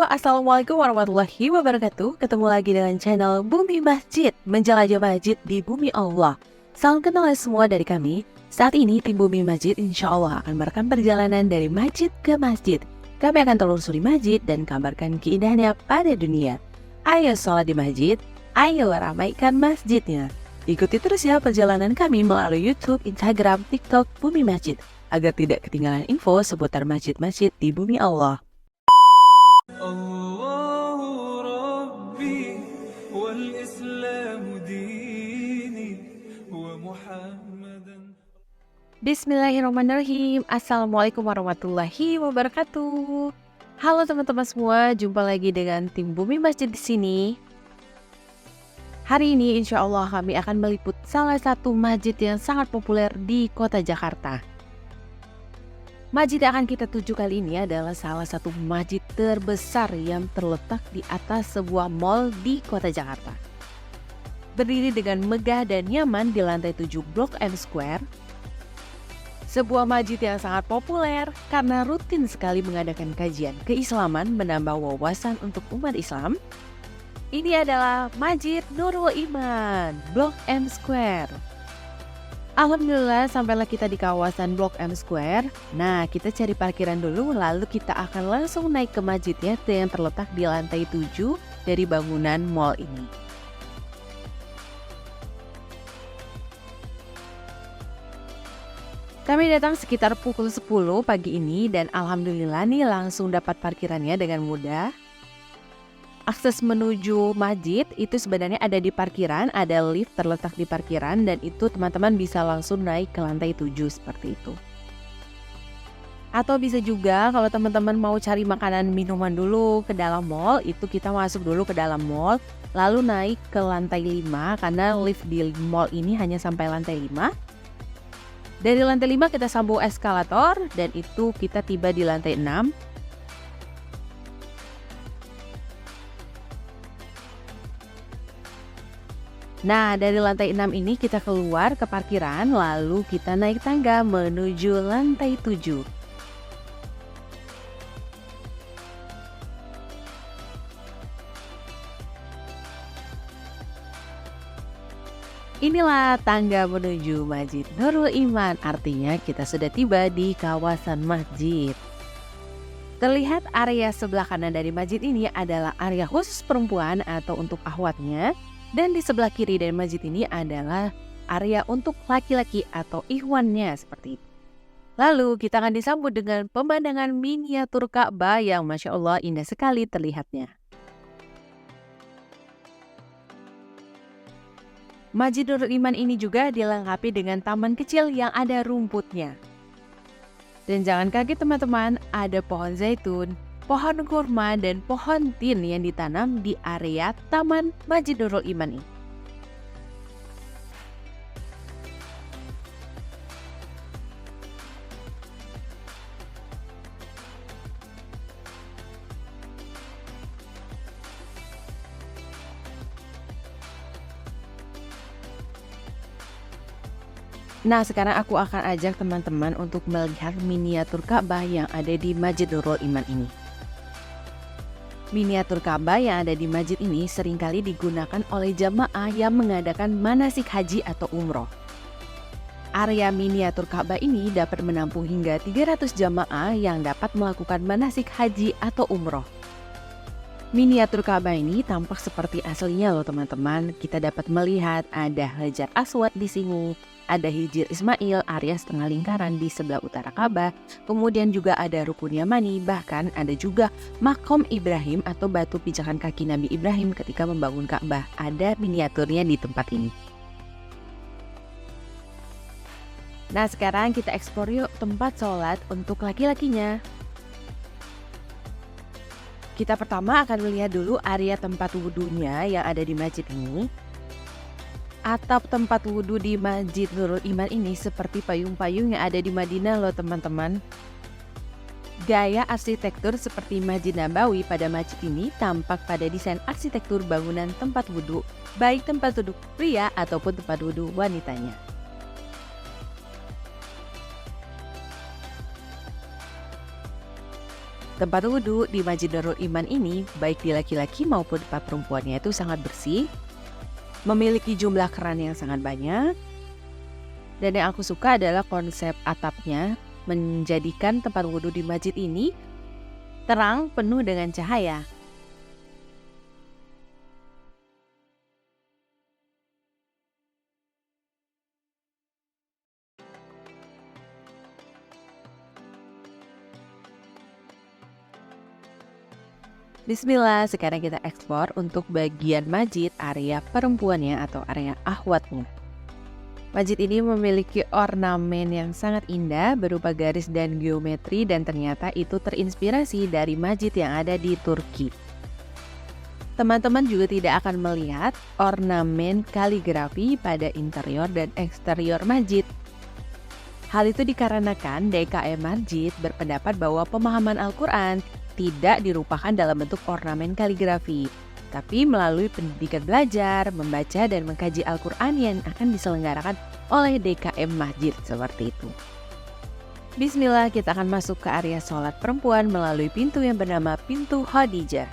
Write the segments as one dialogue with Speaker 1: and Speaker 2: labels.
Speaker 1: Assalamualaikum warahmatullahi wabarakatuh. Ketemu lagi dengan channel Bumi Masjid, menjelajah masjid di bumi Allah. Salam kenal semua dari kami. Saat ini tim Bumi Masjid insya Allah akan merekam perjalanan dari masjid ke masjid. Kami akan telusuri masjid dan kabarkan keindahannya pada dunia. Ayo sholat di masjid, ayo ramaikan masjidnya. Ikuti terus ya perjalanan kami melalui YouTube, Instagram, TikTok Bumi Masjid agar tidak ketinggalan info seputar masjid-masjid di bumi Allah.
Speaker 2: الله ربي والإسلام ديني ومحمدا.
Speaker 1: Bismillahirrahmanirrahim. Assalamualaikum warahmatullahi wabarakatuh. Halo teman-teman semua, jumpa lagi dengan tim Bumi Masjid di sini. Hari ini insya Allah kami akan meliput salah satu masjid yang sangat populer di kota Jakarta. Masjid yang akan kita tuju kali ini adalah salah satu masjid terbesar yang terletak di atas sebuah mall di kota Jakarta. Berdiri dengan megah dan nyaman di lantai 7 Blok M Square. Sebuah masjid yang sangat populer karena rutin sekali mengadakan kajian keislaman menambah wawasan untuk umat Islam. Ini adalah Masjid Nurul Iman, Blok M Square. Alhamdulillah sampailah kita di kawasan Blok M Square. Nah, kita cari parkiran dulu lalu kita akan langsung naik ke masjidnya yang terletak di lantai 7 dari bangunan mall ini. Kami datang sekitar pukul 10 pagi ini dan alhamdulillah nih langsung dapat parkirannya dengan mudah. Akses menuju masjid itu sebenarnya ada di parkiran, ada lift terletak di parkiran dan itu teman-teman bisa langsung naik ke lantai 7 seperti itu. Atau bisa juga kalau teman-teman mau cari makanan minuman dulu ke dalam mall, itu kita masuk dulu ke dalam mall, lalu naik ke lantai 5 karena lift di mall ini hanya sampai lantai 5. Dari lantai 5 kita sambung eskalator dan itu kita tiba di lantai 6. Nah, dari lantai 6 ini kita keluar ke parkiran, lalu kita naik tangga menuju lantai 7. Inilah tangga menuju Masjid Nurul Iman, artinya kita sudah tiba di kawasan masjid. Terlihat area sebelah kanan dari masjid ini adalah area khusus perempuan atau untuk akhwatnya. Dan di sebelah kiri dari masjid ini adalah area untuk laki-laki atau ikhwannya seperti itu. Lalu kita akan disambut dengan pemandangan miniatur Ka'bah yang Masya Allah indah sekali terlihatnya. Masjid Nurul Iman ini juga dilengkapi dengan taman kecil yang ada rumputnya. Dan jangan kaget teman-teman, ada pohon zaitun, pohon kurma dan pohon tin yang ditanam di area Taman Masjid Nurul Iman ini. Nah, sekarang aku akan ajak teman-teman untuk melihat miniatur Ka'bah yang ada di Masjid Nurul Iman ini. Miniatur Ka'bah yang ada di masjid ini seringkali digunakan oleh jamaah yang mengadakan manasik haji atau umroh. Area miniatur Ka'bah ini dapat menampung hingga 300 jamaah yang dapat melakukan manasik haji atau umroh. Miniatur Ka'bah ini tampak seperti aslinya loh teman-teman. Kita dapat melihat ada Hajar Aswad di sini, ada Hijir Ismail, area setengah lingkaran di sebelah utara Ka'bah. Kemudian juga ada Rukun Yamani, bahkan ada juga Makom Ibrahim atau batu pijakan kaki Nabi Ibrahim ketika membangun Ka'bah. Ada miniaturnya di tempat ini. Nah, sekarang kita eksplor yuk tempat sholat untuk laki-lakinya. Kita pertama akan melihat dulu area tempat wudhunya yang ada di masjid ini. Atap tempat wudhu di Masjid Nurul Iman ini seperti payung-payung yang ada di Madinah loh teman-teman. Gaya arsitektur seperti Masjid Nabawi pada masjid ini tampak pada desain arsitektur bangunan tempat wudhu, baik tempat wudhu pria ataupun tempat wudhu wanitanya. Tempat wudhu di Masjid Nurul Iman ini, baik di laki-laki maupun tempat perempuannya itu sangat bersih, memiliki jumlah keran yang sangat banyak, dan yang aku suka adalah konsep atapnya menjadikan tempat wudhu di masjid ini terang penuh dengan cahaya. Bismillah, sekarang kita eksplor untuk bagian masjid area perempuannya atau area ahwatnya. Masjid ini memiliki ornamen yang sangat indah berupa garis dan geometri dan ternyata itu terinspirasi dari masjid yang ada di Turki. Teman-teman juga tidak akan melihat ornamen kaligrafi pada interior dan eksterior masjid. Hal itu dikarenakan DKM Masjid berpendapat bahwa pemahaman Al-Quran tidak dirupakan dalam bentuk ornamen kaligrafi, tapi melalui pendidikan belajar, membaca, dan mengkaji Al-Quran yang akan diselenggarakan oleh DKM Masjid seperti itu. Bismillah, kita akan masuk ke area sholat perempuan melalui pintu yang bernama Pintu Khadijah.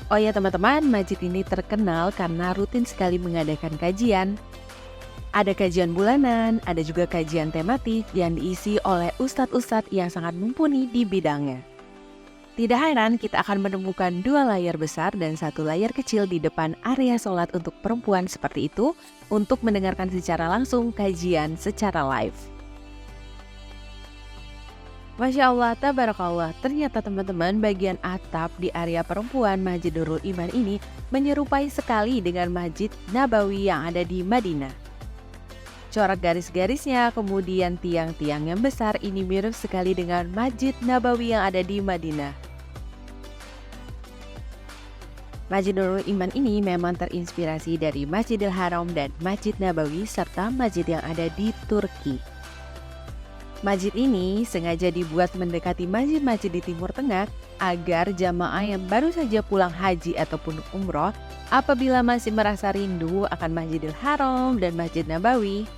Speaker 1: Oh ya teman-teman, masjid ini terkenal karena rutin sekali mengadakan kajian. Ada kajian bulanan, ada juga kajian tematik yang diisi oleh ustadz-ustadz yang sangat mumpuni di bidangnya. Tidak heran kita akan menemukan 2 layar besar dan 1 layar kecil di depan area sholat untuk perempuan seperti itu untuk mendengarkan secara langsung kajian secara live. Masya Allah, tabarakallah, ternyata teman-teman bagian atap di area perempuan Masjid Nurul Iman ini menyerupai sekali dengan Masjid Nabawi yang ada di Madinah. Corak garis-garisnya, kemudian tiang-tiang yang besar ini mirip sekali dengan Masjid Nabawi yang ada di Madinah. Masjid Nurul Iman ini memang terinspirasi dari Masjidil Haram dan Masjid Nabawi serta masjid yang ada di Turki. Masjid ini sengaja dibuat mendekati masjid-masjid di Timur Tengah agar jamaah yang baru saja pulang haji ataupun umroh apabila masih merasa rindu akan Masjidil Haram dan Masjid Nabawi,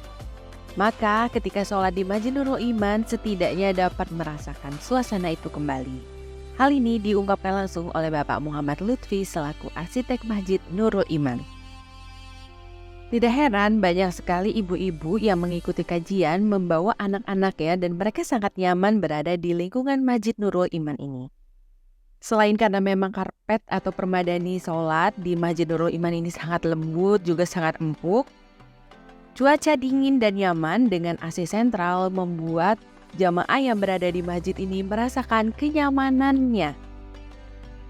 Speaker 1: maka ketika sholat di Masjid Nurul Iman setidaknya dapat merasakan suasana itu kembali. Hal ini diungkapkan langsung oleh Bapak Muhammad Lutfi selaku arsitek Masjid Nurul Iman. Tidak heran banyak sekali ibu-ibu yang mengikuti kajian membawa anak-anaknya dan mereka sangat nyaman berada di lingkungan Masjid Nurul Iman ini. Selain karena memang karpet atau permadani sholat di Masjid Nurul Iman ini sangat lembut juga sangat empuk, cuaca dingin dan nyaman dengan AC sentral membuat jamaah yang berada di masjid ini merasakan kenyamanannya.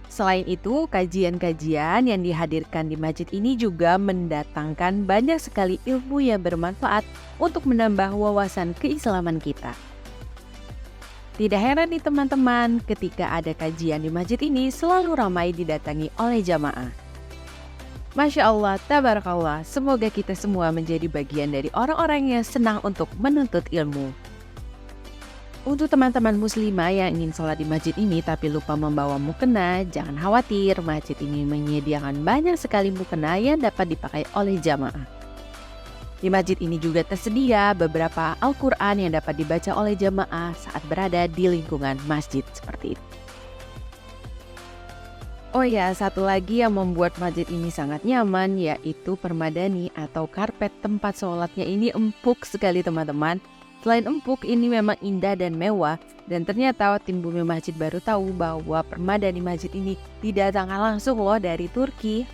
Speaker 1: Selain itu, kajian-kajian yang dihadirkan di masjid ini juga mendatangkan banyak sekali ilmu yang bermanfaat untuk menambah wawasan keislaman kita. Tidak heran nih teman-teman, ketika ada kajian di masjid ini selalu ramai didatangi oleh jamaah. Masya Allah, tabarakallah, semoga kita semua menjadi bagian dari orang-orang yang senang untuk menuntut ilmu. Untuk teman-teman muslimah yang ingin sholat di masjid ini tapi lupa membawa mukena, jangan khawatir, masjid ini menyediakan banyak sekali mukena yang dapat dipakai oleh jamaah. Di masjid ini juga tersedia beberapa Al-Quran yang dapat dibaca oleh jamaah saat berada di lingkungan masjid seperti itu. Oh ya, satu lagi yang membuat masjid ini sangat nyaman yaitu permadani atau karpet tempat sholatnya ini empuk sekali teman-teman. Selain empuk, ini memang indah dan mewah dan ternyata tim bumi masjid baru tahu bahwa permadani masjid ini didatangkan langsung loh dari Turki.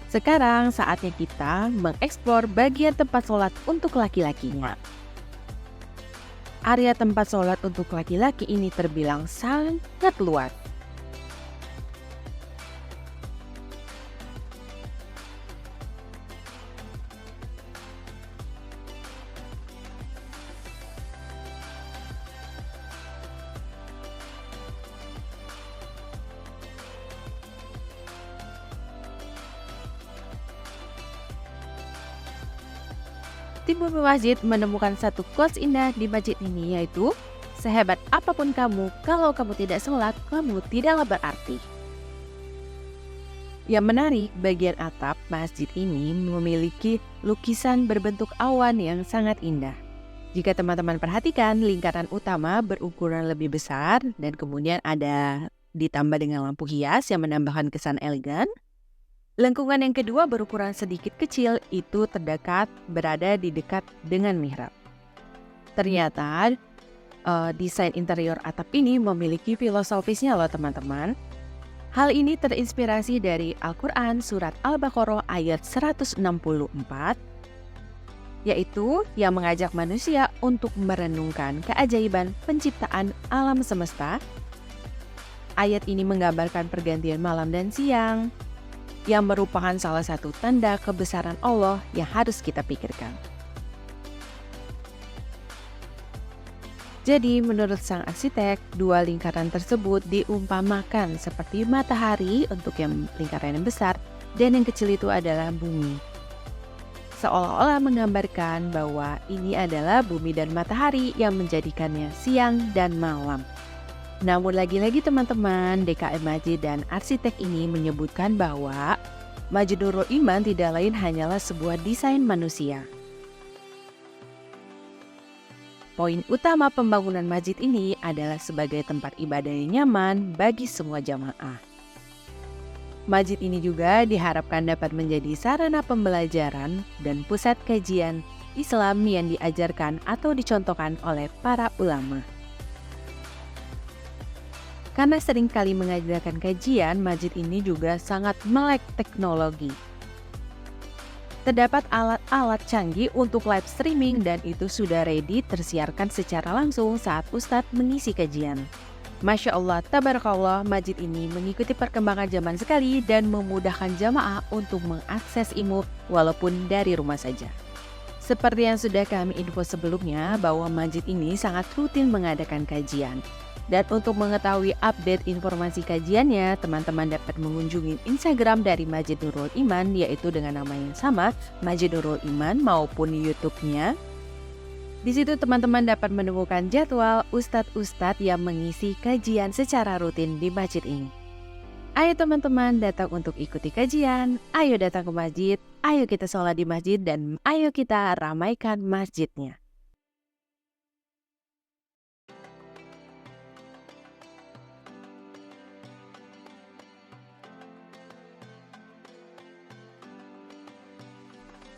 Speaker 1: Sekarang saatnya kita mengeksplor bagian tempat sholat untuk laki-lakinya. Area tempat sholat untuk laki-laki ini terbilang sangat luas. Tim bumi masjid menemukan satu quotes indah di masjid ini yaitu, sehebat apapun kamu, kalau kamu tidak sholat, kamu tidaklah berarti. Yang menarik, bagian atap masjid ini memiliki lukisan berbentuk awan yang sangat indah. Jika teman-teman perhatikan, lingkaran utama berukuran lebih besar dan kemudian ada ditambah dengan lampu hias yang menambahkan kesan elegan. Lengkungan yang kedua berukuran sedikit kecil, itu terdekat berada di dekat dengan mihrab. Ternyata desain interior atap ini memiliki filosofisnya loh teman-teman. Hal ini terinspirasi dari Al-Quran surat Al-Baqarah ayat 164, yaitu yang mengajak manusia untuk merenungkan keajaiban penciptaan alam semesta. Ayat ini menggambarkan pergantian malam dan siang, yang merupakan salah satu tanda kebesaran Allah yang harus kita pikirkan. Jadi menurut sang arsitek, dua lingkaran tersebut diumpamakan seperti matahari untuk yang lingkaran yang besar dan yang kecil itu adalah bumi. Seolah-olah menggambarkan bahwa ini adalah bumi dan matahari yang menjadikannya siang dan malam. Namun lagi-lagi teman-teman, DKM Majid dan arsitek ini menyebutkan bahwa Masjid Nurul Iman tidak lain hanyalah sebuah desain manusia. Poin utama pembangunan masjid ini adalah sebagai tempat ibadah yang nyaman bagi semua jamaah. Masjid ini juga diharapkan dapat menjadi sarana pembelajaran dan pusat kajian Islam yang diajarkan atau dicontohkan oleh para ulama. Karena sering kali mengajarkan kajian, masjid ini juga sangat melek teknologi. Terdapat alat-alat canggih untuk live streaming dan itu sudah ready tersiarkan secara langsung saat Ustadz mengisi kajian. Masya Allah, tabarakallah, masjid ini mengikuti perkembangan zaman sekali dan memudahkan jamaah untuk mengakses ilmu walaupun dari rumah saja. Seperti yang sudah kami info sebelumnya bahwa masjid ini sangat rutin mengadakan kajian. Dan untuk mengetahui update informasi kajiannya, teman-teman dapat mengunjungi Instagram dari Masjid Nurul Iman, yaitu dengan nama yang sama, Masjid Nurul Iman, maupun YouTube-nya. Di situ teman-teman dapat menemukan jadwal ustadz-ustadz yang mengisi kajian secara rutin di masjid ini. Ayo teman-teman datang untuk ikuti kajian, ayo datang ke masjid, ayo kita sholat di masjid, dan ayo kita ramaikan masjidnya.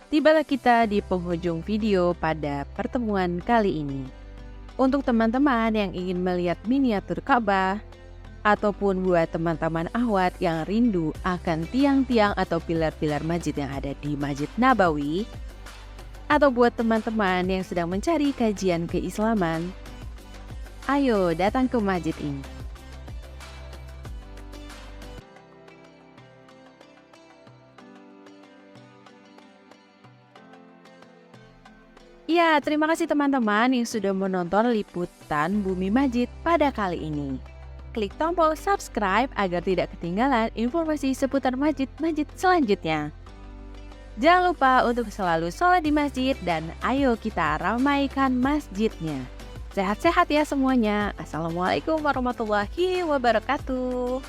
Speaker 1: Tibalah kita di penghujung video pada pertemuan kali ini. Untuk teman-teman yang ingin melihat miniatur Ka'bah, ataupun buat teman-teman ahwat yang rindu akan tiang-tiang atau pilar-pilar masjid yang ada di Masjid Nabawi, atau buat teman-teman yang sedang mencari kajian keislaman, ayo datang ke masjid ini. Ya, terima kasih teman-teman yang sudah menonton liputan Bumi Masjid pada kali ini. Klik tombol subscribe agar tidak ketinggalan informasi seputar masjid-masjid selanjutnya. Jangan lupa untuk selalu sholat di masjid dan ayo kita ramaikan masjidnya. Sehat-sehat ya semuanya. Assalamualaikum warahmatullahi wabarakatuh.